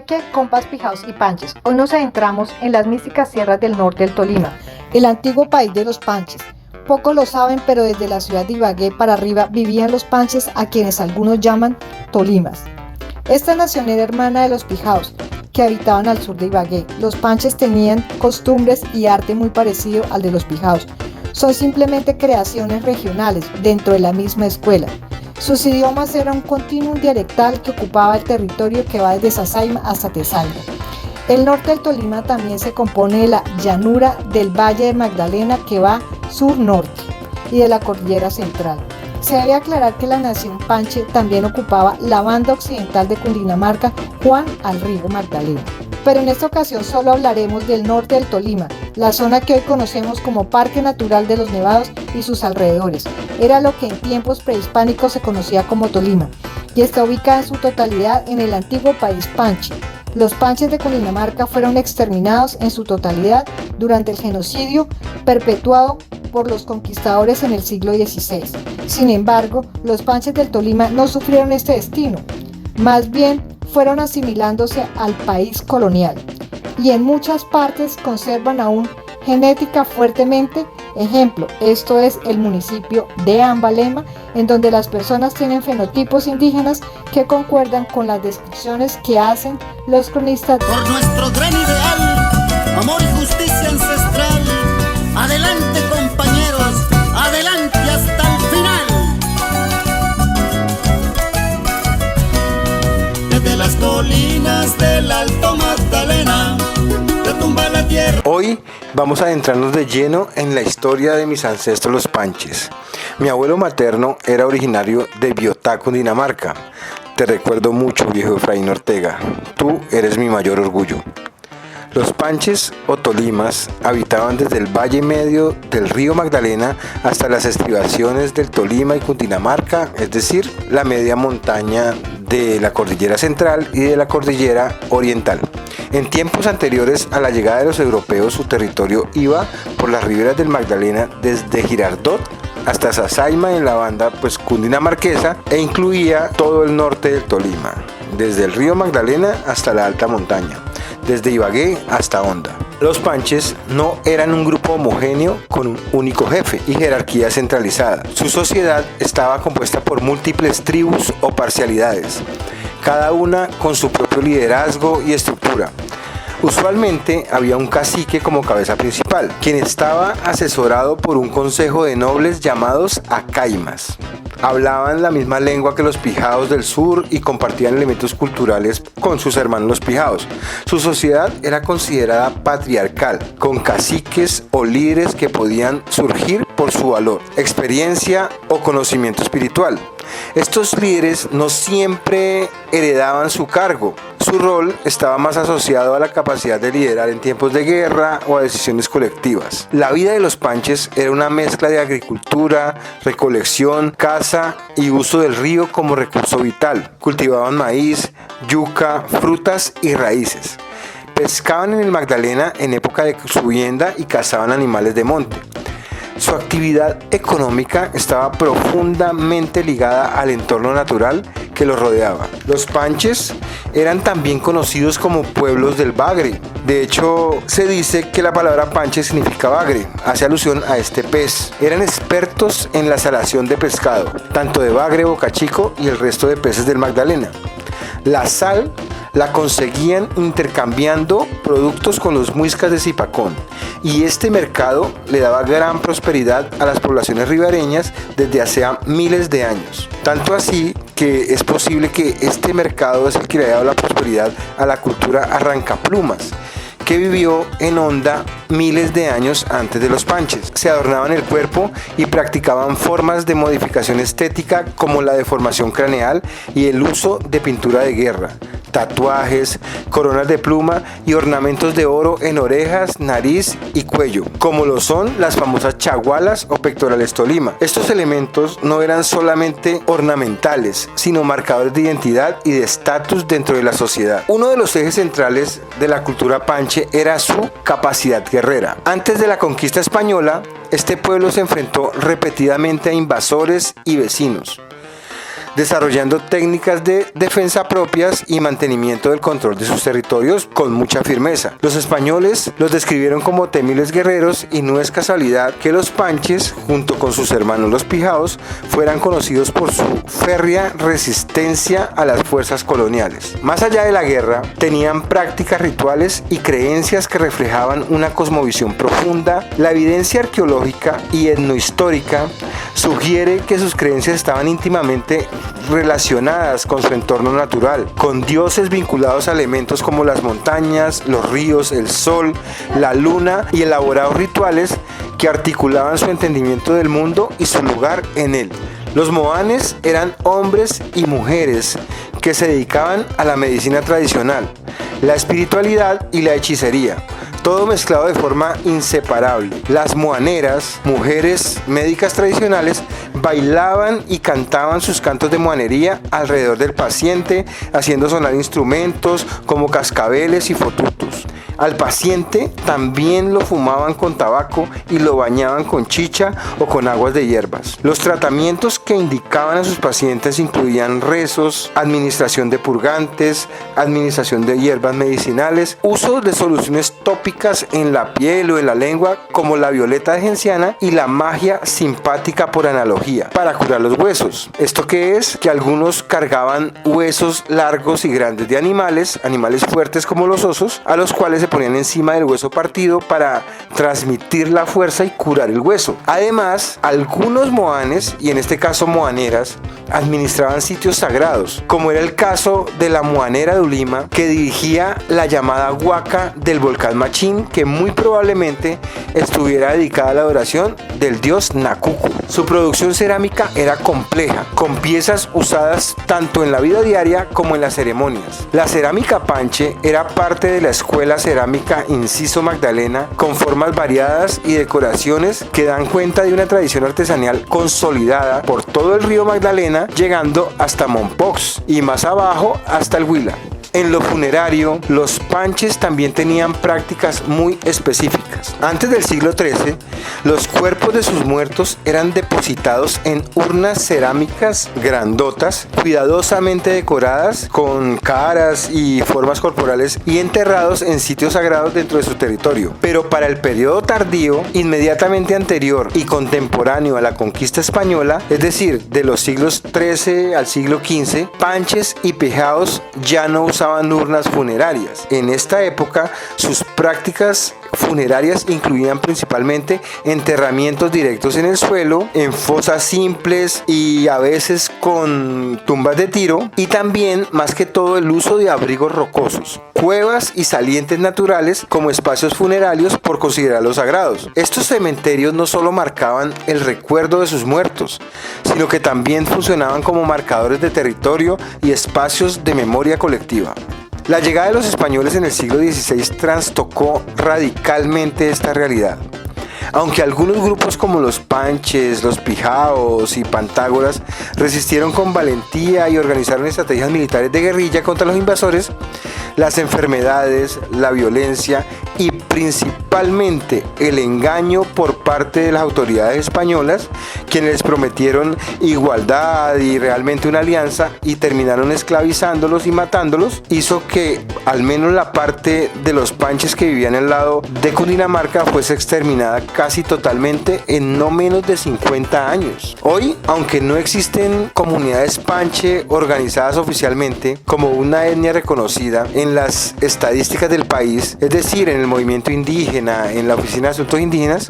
Qué, compas pijaos y panches. Hoy nos adentramos en las místicas sierras del norte del Tolima, el antiguo país de los panches. Pocos lo saben, pero desde la ciudad de Ibagué para arriba vivían los panches, a quienes algunos llaman tolimas. Esta nación era hermana de los pijaos, que habitaban al sur de Ibagué. Los panches tenían costumbres y arte muy parecido al de los pijaos. Son simplemente creaciones regionales dentro de la misma escuela. Sus idiomas eran un continuum dialectal que ocupaba el territorio que va desde Sasaima hasta Tesalia. El norte del Tolima también se compone de la llanura del Valle de Magdalena, que va sur-norte, y de la cordillera central. Se debe aclarar que la nación panche también ocupaba la banda occidental de Cundinamarca, Juan al río Magdalena. Pero en esta ocasión solo hablaremos del norte del Tolima, la zona que hoy conocemos como Parque Natural de los Nevados y sus alrededores. Era lo que en tiempos prehispánicos se conocía como Tolima, y está ubicada en su totalidad en el antiguo país panche. Los panches de Cundinamarca fueron exterminados en su totalidad durante el genocidio perpetuado por los conquistadores en el siglo XVI. Sin embargo, los panches del Tolima no sufrieron este destino, más bien fueron asimilándose al país colonial, y en muchas partes conservan aún genética fuertemente. Ejemplo, esto es el municipio de Ambalema, en donde las personas tienen fenotipos indígenas que concuerdan con las descripciones que hacen los cronistas. Por nuestro gran ideal, amor y justicia ancestral, adelante compañeros, adelante hasta el final. Desde las colinas del Alto Magdalena, retumba la tierra. Hoy vamos a adentrarnos de lleno en la historia de mis ancestros los panches. Mi abuelo materno era originario de Biotá, Cundinamarca. Te recuerdo mucho, viejo Efraín Ortega. Tú eres mi mayor orgullo. Los panches o tolimas habitaban desde el valle medio del río Magdalena hasta las estribaciones del Tolima y Cundinamarca, es decir, la media montaña de la cordillera central y de la cordillera oriental. En tiempos anteriores a la llegada de los europeos, su territorio iba por las riberas del Magdalena desde Girardot hasta Sasaima en la banda cundinamarquesa, e incluía todo el norte del Tolima, desde el río Magdalena hasta la alta montaña, desde Ibagué hasta Honda. Los panches no eran un grupo homogéneo con un único jefe y jerarquía centralizada. Su sociedad estaba compuesta por múltiples tribus o parcialidades, cada una con su propio liderazgo y estructura. Usualmente había un cacique como cabeza principal, quien estaba asesorado por un consejo de nobles llamados acaimas. Hablaban la misma lengua que los pijaos del sur y compartían elementos culturales con sus hermanos los pijaos. Su sociedad era considerada patriarcal, con caciques o líderes que podían surgir por su valor, experiencia o conocimiento espiritual. Estos líderes no siempre heredaban su cargo. Su rol estaba más asociado a la capacidad de liderar en tiempos de guerra o a decisiones colectivas. La vida de los panches era una mezcla de agricultura, recolección, caza y uso del río como recurso vital. Cultivaban maíz, yuca, frutas y raíces. Pescaban en el Magdalena en época de subienda y cazaban animales de monte. Su actividad económica estaba profundamente ligada al entorno natural que los rodeaba. Los panches eran también conocidos como pueblos del bagre. De hecho, se dice que la palabra panche significa bagre, hace alusión a este pez. Eran expertos en la salación de pescado, tanto de bagre, bocachico y el resto de peces del Magdalena. La sal la conseguían intercambiando productos con los muiscas de Zipacón, y este mercado le daba gran prosperidad a las poblaciones ribereñas desde hace miles de años. Tanto así que es posible que este mercado es el que le ha dado la prosperidad a la cultura arrancaplumas, que vivió en Honda miles de años antes de los panches. Se adornaban el cuerpo y practicaban formas de modificación estética como la deformación craneal y el uso de pintura de guerra, tatuajes, coronas de pluma y ornamentos de oro en orejas, nariz y cuello, como lo son las famosas chagualas o pectorales Tolima. Estos elementos no eran solamente ornamentales, sino marcadores de identidad y de estatus dentro de la sociedad. Uno de los ejes centrales de la cultura panche era su capacidad guerrera. Antes de la conquista española, este pueblo se enfrentó repetidamente a invasores y vecinos. desarrollando técnicas de defensa propias y mantenimiento del control de sus territorios con mucha firmeza. Los españoles los describieron como temibles guerreros y no es casualidad que los panches, junto con sus hermanos los pijaos, fueran conocidos por su férrea resistencia a las fuerzas coloniales. Más allá de la guerra, tenían prácticas rituales y creencias que reflejaban una cosmovisión profunda. La evidencia arqueológica y etnohistórica sugiere que sus creencias estaban íntimamente relacionadas con su entorno natural, con dioses vinculados a elementos como las montañas, los ríos, el sol, la luna y elaborados rituales que articulaban su entendimiento del mundo y su lugar en él. Los moanes eran hombres y mujeres que se dedicaban a la medicina tradicional, la espiritualidad y la hechicería, todo mezclado de forma inseparable. Las moaneras, mujeres médicas tradicionales, bailaban y cantaban sus cantos de moanería alrededor del paciente, haciendo sonar instrumentos como cascabeles y fotutos. Al paciente también lo fumaban con tabaco y lo bañaban con chicha o con aguas de hierbas. Los tratamientos que indicaban a sus pacientes incluían rezos, administración de purgantes, administración de hierbas medicinales, uso de soluciones tópicas en la piel o en la lengua como la violeta de genciana y la magia simpática por analogía para curar los huesos. ¿Esto qué es? Que algunos cargaban huesos largos y grandes de animales fuertes como los osos, a los cuales se ponían encima del hueso partido para transmitir la fuerza y curar el hueso. Además, algunos moanes, y en este caso moaneras, administraban sitios sagrados, como era el caso de la moanera de Ulima, que dirigía la llamada huaca del volcán Machín, que muy probablemente estuviera dedicada a la adoración del dios Nacucu. Su producción cerámica era compleja, con piezas usadas tanto en la vida diaria como en las ceremonias. La cerámica panche era parte de la escuela cerámica Inciso Magdalena, con formas variadas y decoraciones que dan cuenta de una tradición artesanal consolidada por todo el río Magdalena, llegando hasta Mompox y más abajo hasta el Huila. En lo funerario, los panches también tenían prácticas muy específicas. Antes del siglo XIII, los cuerpos de sus muertos eran depositados en urnas cerámicas grandotas, cuidadosamente decoradas con caras y formas corporales y enterrados en sitios sagrados dentro de su territorio. Pero para el periodo tardío, inmediatamente anterior y contemporáneo a la conquista española, es decir, de los siglos XIII al siglo XV, panches y pijaos ya no usaban urnas funerarias. En esta época, sus prácticas funerarias incluían principalmente enterramientos directos en el suelo, en fosas simples y a veces con tumbas de tiro, y también, más que todo, el uso de abrigos rocosos, cuevas y salientes naturales como espacios funerarios por considerarlos sagrados. Estos cementerios no solo marcaban el recuerdo de sus muertos, sino que también funcionaban como marcadores de territorio y espacios de memoria colectiva. La llegada de los españoles en el siglo XVI trastocó radicalmente esta realidad. Aunque algunos grupos como los panches, los pijaos y pantágoras resistieron con valentía y organizaron estrategias militares de guerrilla contra los invasores, las enfermedades, la violencia y principalmente el engaño por parte de las autoridades españolas, quienes les prometieron igualdad y realmente una alianza y terminaron esclavizándolos y matándolos, hizo que al menos la parte de los panches que vivían al lado de Cundinamarca fuese exterminada casi totalmente en no menos de 50 años. Hoy, aunque no existen comunidades panche organizadas oficialmente como una etnia reconocida en las estadísticas del país, es decir, en el movimiento indígena, en la Oficina de Asuntos Indígenas,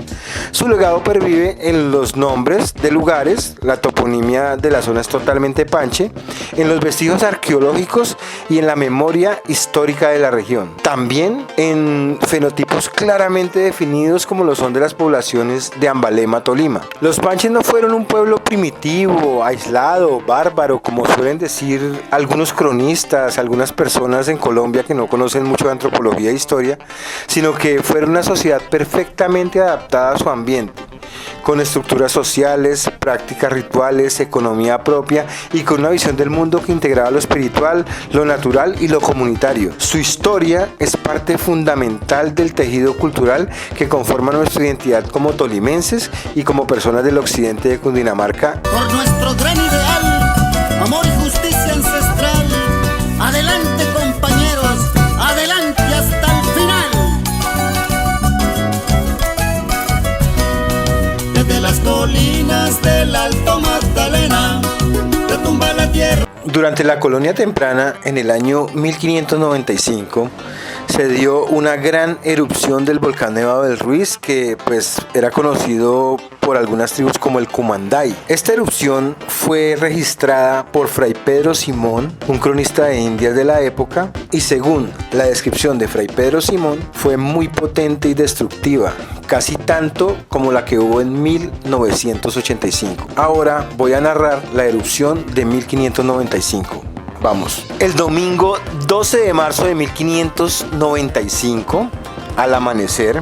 su legado pervive en los nombres de lugares, la toponimia de la zona es totalmente panche, en los vestigios arqueológicos y en la memoria histórica de la región. También en fenotipos claramente definidos como lo son de las poblaciones de Ambalema, Tolima. Los panches no fueron un pueblo primitivo, aislado, bárbaro, como suelen decir algunos cronistas, algunas personas en Colombia que no conocen mucho de antropología e historia, sino que fueron una sociedad perfectamente adaptada a su ambiente, con estructuras sociales, prácticas rituales, economía propia y con una visión del mundo que integraba lo espiritual, lo natural y lo comunitario. Su historia es parte fundamental del tejido cultural que conforma nuestra identidad como tolimenses y como personas del occidente de Cundinamarca. Por nuestro gran ideal amor y justicia ancestral. Adelante compañeros, adelante hasta el final. Desde las colinas del Alto Magdalena retumba la tierra. Durante la colonia temprana, en el año 1595, se dio una gran erupción del volcán Nevado del Ruiz, que pues era conocido por algunas tribus como el Cumanday. Esta erupción fue registrada por Fray Pedro Simón, un cronista de Indias de la época, y según la descripción de Fray Pedro Simón, fue muy potente y destructiva, casi tanto como la que hubo en 1985. Ahora voy a narrar la erupción de 1595. Vamos. El domingo 12 de marzo de 1595, al amanecer,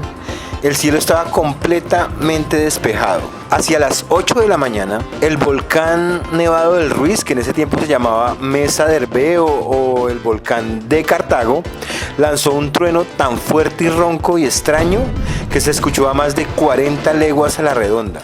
el cielo estaba completamente despejado. Hacia las 8 de la mañana, el volcán Nevado del Ruiz, que en ese tiempo se llamaba Mesa de Hervé o el volcán de Cartago, lanzó un trueno tan fuerte y ronco y extraño que se escuchó a más de 40 leguas a la redonda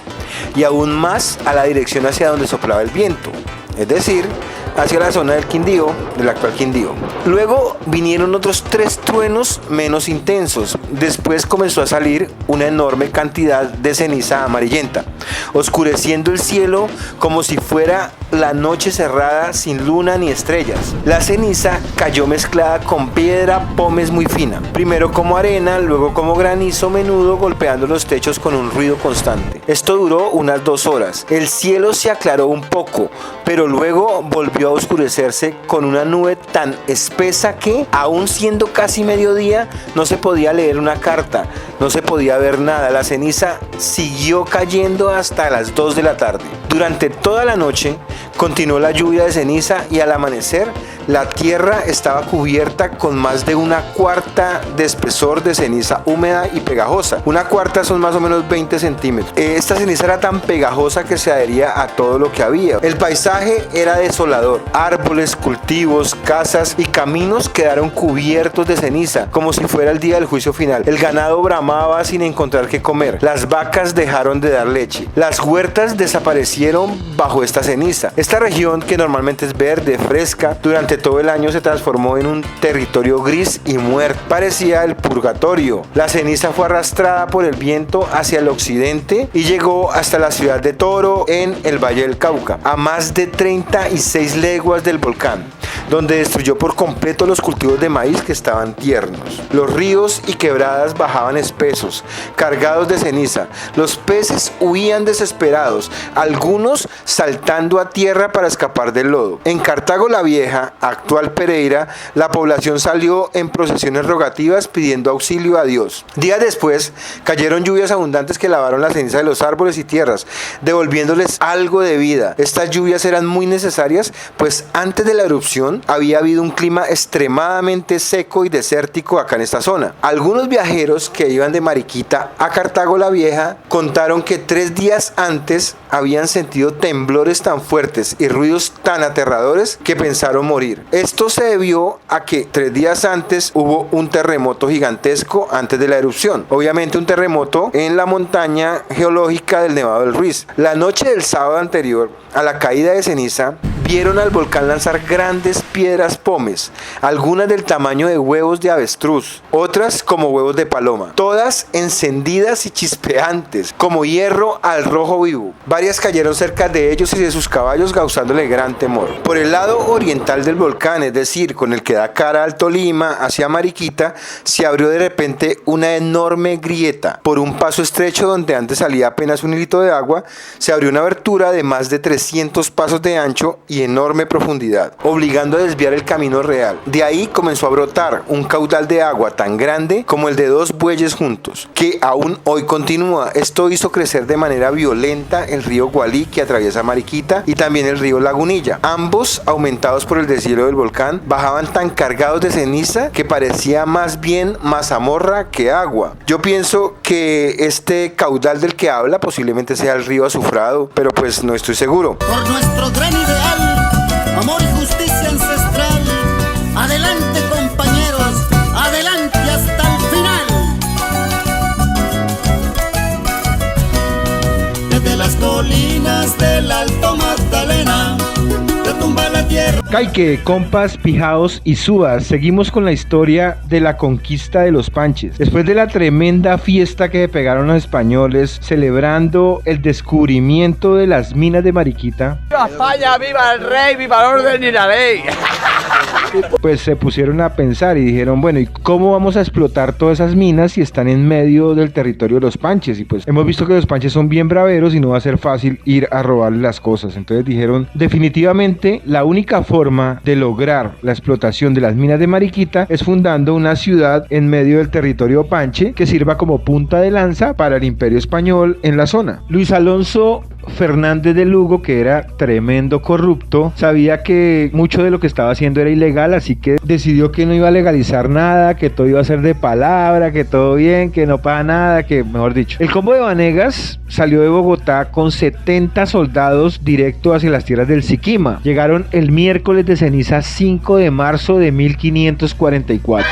y aún más a la dirección hacia donde soplaba el viento, es decir, hacia la zona del Quindío, del actual Quindío. Luego vinieron otros 3 truenos menos intensos. Después comenzó a salir una enorme cantidad de ceniza amarillenta, oscureciendo el cielo como si fuera la noche cerrada sin luna ni estrellas. La ceniza cayó mezclada con piedra pómez muy fina, primero como arena, luego como granizo menudo golpeando los techos con un ruido constante. Esto duró unas 2 horas. El cielo se aclaró un poco, pero luego volvió a oscurecerse con una nube tan espesa que, aún siendo casi mediodía, no se podía leer una carta, no se podía ver nada. La ceniza siguió cayendo hasta las 2 de la tarde. Durante toda la noche continuó la lluvia de ceniza y al amanecer la tierra estaba cubierta con más de 1/4 de espesor de ceniza húmeda y pegajosa. 1/4 son más o menos 20 centímetros. Esta ceniza era tan pegajosa que se adhería a todo lo que había. El paisaje era desolador. Árboles, cultivos, casas y caminos quedaron cubiertos de ceniza, como si fuera el día del juicio final. El ganado bramaba sin encontrar qué comer. Las vacas dejaron de dar leche. Las huertas desaparecieron bajo esta ceniza. Esta región, que normalmente es verde, fresca, durante todo el año se transformó en un territorio gris y muerto. Parecía el purgatorio. La ceniza fue arrastrada por el viento hacia el occidente y llegó hasta la ciudad de Toro, en el Valle del Cauca, a más de 36 leguas del volcán, donde destruyó por completo los cultivos de maíz que estaban tiernos. Los ríos y quebradas bajaban espesos, cargados de ceniza. Los peces huían desesperados, algunos saltando a tierra para escapar del lodo. En Cartago la Vieja, actual Pereira, la población salió en procesiones rogativas pidiendo auxilio a Dios. Días después cayeron lluvias abundantes que lavaron la ceniza de los árboles y tierras, devolviéndoles algo de vida. Estas lluvias eran muy necesarias, pues antes de la erupción había habido un clima extremadamente seco y desértico acá en esta zona. Algunos viajeros que iban de Mariquita a Cartago la Vieja contaron que 3 días antes habían sentido temblores tan fuertes y ruidos tan aterradores que pensaron morir. Esto se debió a que 3 días antes hubo un terremoto gigantesco antes de la erupción. Obviamente un terremoto en la montaña geológica del Nevado del Ruiz. La noche del sábado anterior a la caída de ceniza, vieron al volcán lanzar grandes piedras pómez, algunas del tamaño de huevos de avestruz, otras como huevos de paloma, todas encendidas y chispeantes, como hierro al rojo vivo. Varias cayeron cerca de ellos y de sus caballos, causándole gran temor. Por el lado oriental del volcán, es decir, con el que da cara al Tolima, hacia Mariquita, se abrió de repente una enorme grieta. Por un paso estrecho donde antes salía apenas un hilito de agua, se abrió una abertura de más de 300 pasos de ancho y enorme profundidad, obligando a desviar el camino real. De ahí comenzó a brotar un caudal de agua tan grande como el de 2 bueyes juntos, que aún hoy continúa. Esto hizo crecer de manera violenta el río Gualí, que atraviesa Mariquita, y también el río Lagunilla. Ambos, aumentados por el deshielo del volcán, bajaban tan cargados de ceniza que parecía más bien mazamorra que agua. Yo pienso que este caudal del que habla posiblemente sea el río Azufrado, pero pues no estoy seguro. Por nuestro gran ideal, amor y justicia ancestral. Adelante compañeros, adelante hasta el final. Desde las colinas del Alto Magdalena, de tu Caique, compas, pijaos y subas, seguimos con la historia de la conquista de los Panches. Después de la tremenda fiesta que pegaron los españoles celebrando el descubrimiento de las minas de Mariquita, ¡Viva España! ¡Viva el rey! ¡Viva el orden y la ley! pues se pusieron a pensar y dijeron, bueno, ¿y cómo vamos a explotar todas esas minas si están en medio del territorio de los Panches? Y pues hemos visto que los Panches son bien braveros y no va a ser fácil ir a robarle las cosas. Entonces dijeron, definitivamente la única forma de lograr la explotación de las minas de Mariquita es fundando una ciudad en medio del territorio Panche que sirva como punta de lanza para el Imperio Español en la zona. Luis Alonso Fernández de Lugo, que era tremendo corrupto, sabía que mucho de lo que estaba haciendo era ilegal, así que decidió que no iba a legalizar nada, que todo iba a ser de palabra, que todo bien, que no pasa nada, que mejor dicho. El combo de Vanegas salió de Bogotá con 70 soldados directo hacia las tierras del Siquima. Llegaron el miércoles de ceniza 5 de marzo de 1544.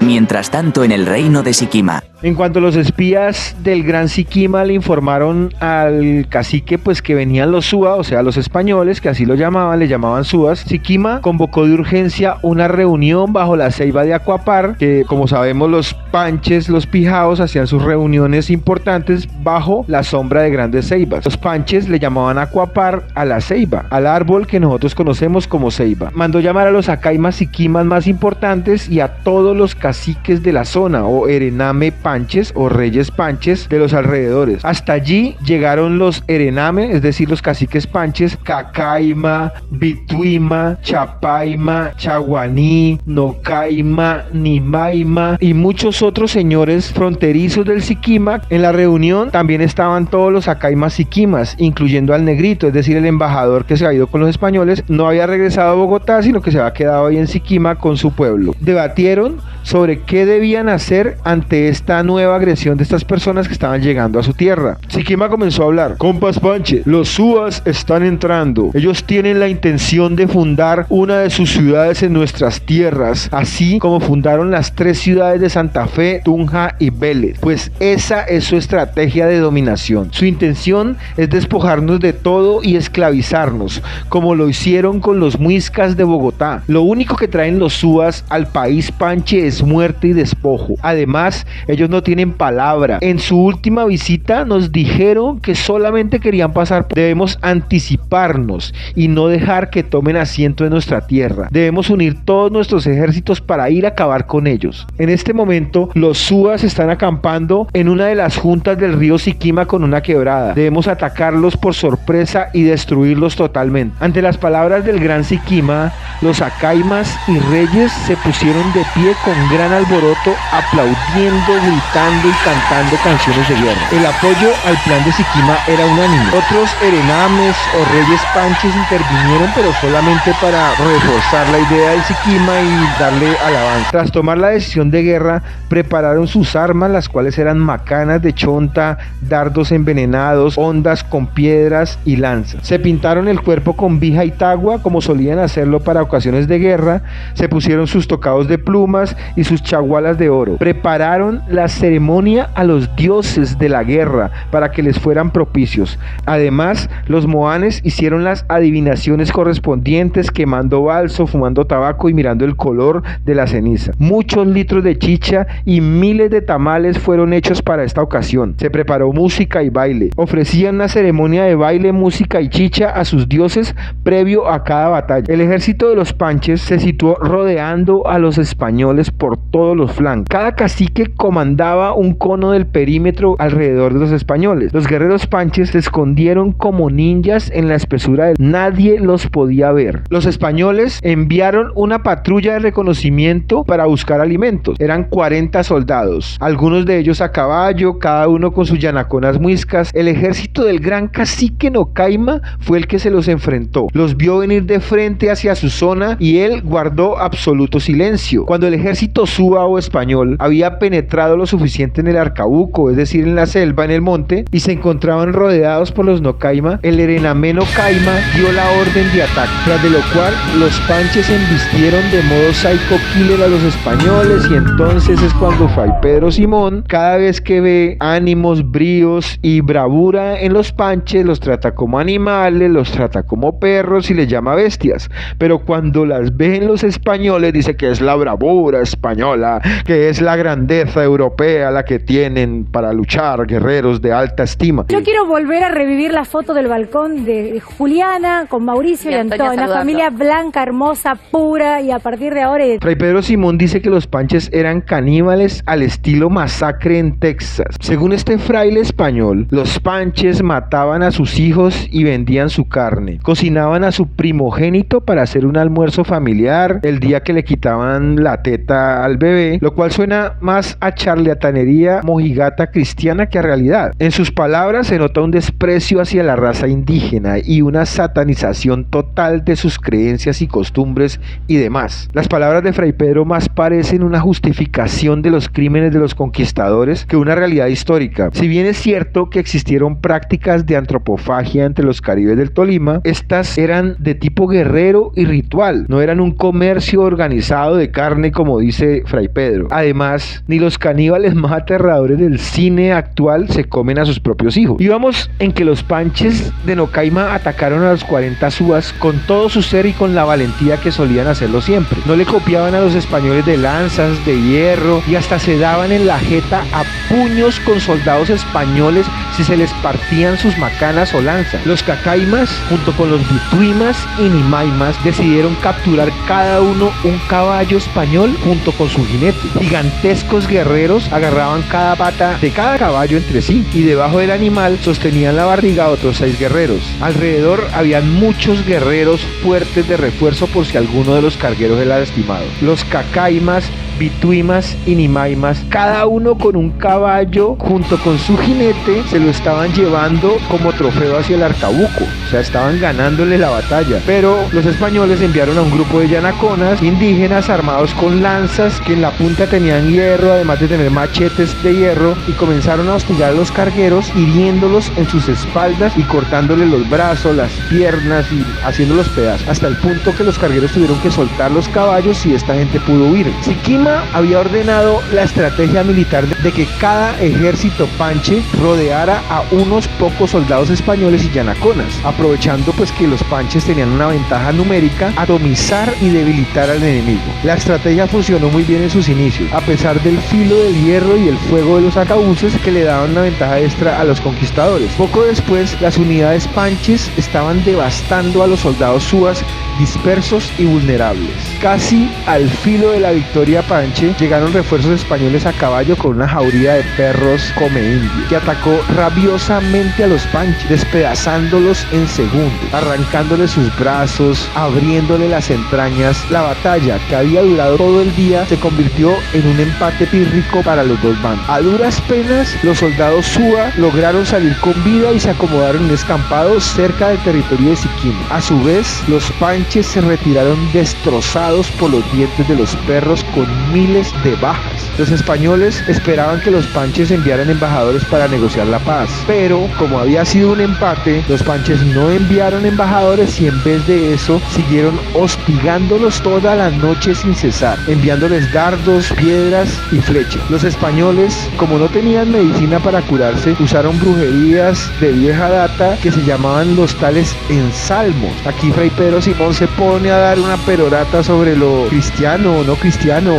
Mientras tanto, en el reino de Siquima. En cuanto los espías del Gran Siquima le informaron al cacique pues que venían los Súa, o sea los españoles, que así lo llamaban, le llamaban Súas, Siquima convocó de urgencia una reunión bajo la ceiba de Acuapar, que como sabemos los Panches, los pijaos hacían sus reuniones importantes bajo la sombra de grandes ceibas. Los Panches le llamaban Acuapar a la ceiba, al árbol que nosotros conocemos como ceiba. Mandó llamar a los acaimas siquimas más importantes y a todos los caciques de la zona, o erename Panches o reyes Panches de los alrededores. Hasta allí llegaron los erename, es decir, los caciques Panches, Cacaima, Bituima, Chapaima, Chaguaní, Nocaima, Nimaima y muchos otros señores fronterizos del Siquima. En la reunión también estaban todos los acaimas siquimas, incluyendo al negrito, es decir, el embajador que se había ido con los españoles, no había regresado a Bogotá, sino que se había quedado ahí en Siquima con su pueblo. Debatieron sobre qué debían hacer ante esta nueva agresión de estas personas que estaban llegando a su tierra. Siquima comenzó a hablar. Compas Panche, los Súas están entrando. Ellos tienen la intención de fundar una de sus ciudades en nuestras tierras, así como fundaron las 3 ciudades de Santa Fe, Tunja y Vélez. Pues esa es su estrategia de dominación. Su intención es despojarnos de todo y esclavizarnos, como lo hicieron con los muiscas de Bogotá. Lo único que traen los Súas al país Panche es muerte y despojo. Además, ellos no tienen palabra. En su última visita nos dijeron que solamente querían pasar. Debemos anticiparnos y no dejar que tomen asiento en nuestra tierra. Debemos unir todos nuestros ejércitos para ir a acabar con ellos. En este momento, los Súas están acampando en una de las juntas del río Siquima con una quebrada. Debemos atacarlos por sorpresa y destruirlos totalmente. Ante las palabras del Gran Siquima, los acaimas y reyes se pusieron de pie con gran alboroto, aplaudiendo, gritando y cantando canciones de guerra. El apoyo al plan de Siquima era unánime. Otros erenames o reyes Panches intervinieron, pero solamente para reforzar la idea del Siquima y darle alabanza. Tras tomar la decisión de guerra, prepararon sus armas, las cuales eran macanas de chonta, dardos envenenados, hondas con piedras y lanzas. Se pintaron el cuerpo con vija y tagua, como solían hacerlo para ocasiones de guerra. Se pusieron sus tocados de plumas y sus chagualas de oro. Prepararon la ceremonia a los dioses de la guerra para que les fueran propicios. Además, los moanes hicieron las adivinaciones correspondientes, quemando balso, fumando tabaco y mirando el color de la ceniza. Muchos litros de chicha y miles de tamales fueron hechos para esta ocasión. Se preparó música y baile. Ofrecían una ceremonia de baile, música y chicha a sus dioses previo a cada batalla. El ejército de los Panches se situó rodeando a los españoles por todos los flancos. Cada cacique comandaba un cono del perímetro alrededor de los españoles. Los guerreros Panches se escondieron como ninjas en la espesura del... Nadie los podía ver. Los españoles enviaron una patrulla de reconocimiento para buscar alimentos. Eran 40 soldados, algunos de ellos a caballo, cada uno con sus yanaconas muiscas. El ejército del gran cacique Nocaima fue el que se los enfrentó. Los vio venir de frente hacia su zona y él guardó absoluto silencio. Cuando el ejército ejército súa o español había penetrado lo suficiente en el arcabuco, es decir, en la selva, en el monte, y se encontraban rodeados por los Nocaima, el Erenameno Caima dio la orden de ataque, tras de lo cual los panches embistieron de modo psycho killer a los españoles, y entonces es cuando Fray Pedro Simón, cada vez que ve ánimos, bríos y bravura en los panches, los trata como animales, los trata como perros y les llama bestias, pero cuando las ve en los españoles dice que es la bravura española, que es la grandeza europea la que tienen para luchar guerreros de alta estima. Yo quiero volver a revivir la foto del balcón de Juliana con Mauricio y Antonio, una familia blanca, hermosa, pura, y a partir de ahora... Fray Pedro Simón dice que los panches eran caníbales al estilo masacre en Texas. Según este fraile español, los panches mataban a sus hijos y vendían su carne, cocinaban a su primogénito para hacer un almuerzo familiar el día que le quitaban la teta al bebé, lo cual suena más a charlatanería mojigata cristiana que a realidad. En sus palabras se nota un desprecio hacia la raza indígena y una satanización total de sus creencias y costumbres y demás. Las palabras de Fray Pedro más parecen una justificación de los crímenes de los conquistadores que una realidad histórica. Si bien es cierto que existieron prácticas de antropofagia entre los caribes del Tolima, estas eran de tipo guerrero y ritual, no eran un comercio organizado de carne como dice Fray Pedro. Además, ni los caníbales más aterradores del cine actual se comen a sus propios hijos. Íbamos en que los panches de Nocaima atacaron a los 40 súas con todo su ser y con la valentía que solían hacerlo siempre. No le copiaban a los españoles de lanzas, de hierro, y hasta se daban en la jeta a puños con soldados españoles si se les partían sus macanas o lanzas. Los cacaimas, junto con los bituimas y nimaimas, decidieron capturar cada uno un caballo español junto con su jinete. Gigantescos guerreros agarraban cada pata de cada caballo entre sí, y debajo del animal sostenían la barriga a otros 6 guerreros. Alrededor habían muchos guerreros fuertes de refuerzo por si alguno de los cargueros era lastimado. Los cacaimas, bituimas y nimaimas, cada uno con un caballo junto con su jinete, se lo estaban llevando como trofeo hacia el arcabuco, o sea, estaban ganándole la batalla. Pero los españoles enviaron a un grupo de yanaconas indígenas armados con lanzas que en la punta tenían hierro, además de tener machetes de hierro, y comenzaron a hostigar a los cargueros, hiriéndolos en sus espaldas y cortándoles los brazos, las piernas y haciéndolos pedazos, hasta el punto que los cargueros tuvieron que soltar los caballos y esta gente pudo huir. Siquima había ordenado la estrategia militar de que cada ejército panche rodeara a unos pocos soldados españoles y yanaconas, aprovechando pues que los panches tenían una ventaja numérica, atomizar y debilitar al enemigo. La estrategia funcionó muy bien en sus inicios, a pesar del filo del hierro y el fuego de los arcabuces que le daban una ventaja extra a los conquistadores. Poco después, las unidades panches estaban devastando a los soldados súas dispersos y vulnerables. Casi al filo de la victoria panche, llegaron refuerzos españoles a caballo con una jauría de perros come indios, que atacó rabiosamente a los panches, despedazándolos en segundos, arrancándoles sus brazos, abriéndole las entrañas. La batalla, que había durado todo el día, se convirtió en un empate pírrico para los dos bandos. A duras penas, los soldados súa lograron salir con vida y se acomodaron en un escampado cerca del territorio de Siquima. A su vez, los panches se retiraron destrozados por los dientes de los perros con miles de bajas. Los españoles esperaban que los panches enviaran embajadores para negociar la paz, pero como había sido un empate, los panches no enviaron embajadores y en vez de eso siguieron hostigándolos toda la noche sin cesar, enviándoles dardos, piedras y flechas. Los españoles, como no tenían medicina para curarse, usaron brujerías de vieja data que se llamaban los tales ensalmos. Aquí Fray Pedro Simón se pone a dar una perorata sobre lo cristiano o no cristiano,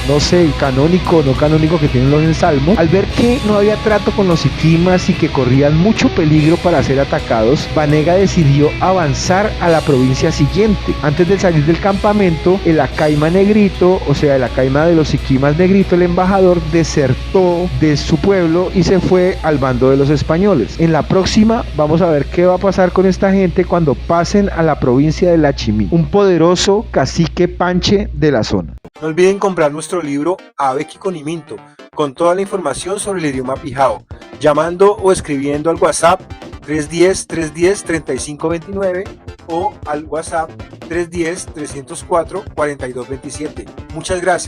no sé, canónico o no canónico que tienen los ensalmos. Al ver que no había trato con los siquimas y que corrían mucho peligro para ser atacados, Banega decidió avanzar a la provincia siguiente. Antes de salir del campamento, el acaima negrito, o sea, el acaima de los siquimas negrito, el embajador, desertó de su pueblo y se fue al bando de los españoles. En la próxima vamos a ver qué va a pasar con esta gente cuando pasen a la provincia de Lachimí, un poderoso cacique panche de la zona. No olviden comprar nuestro libro Abequi con Iminto, con toda la información sobre el idioma pijao, llamando o escribiendo al WhatsApp 310-310-3529 o al WhatsApp 310-304-4227. Muchas gracias.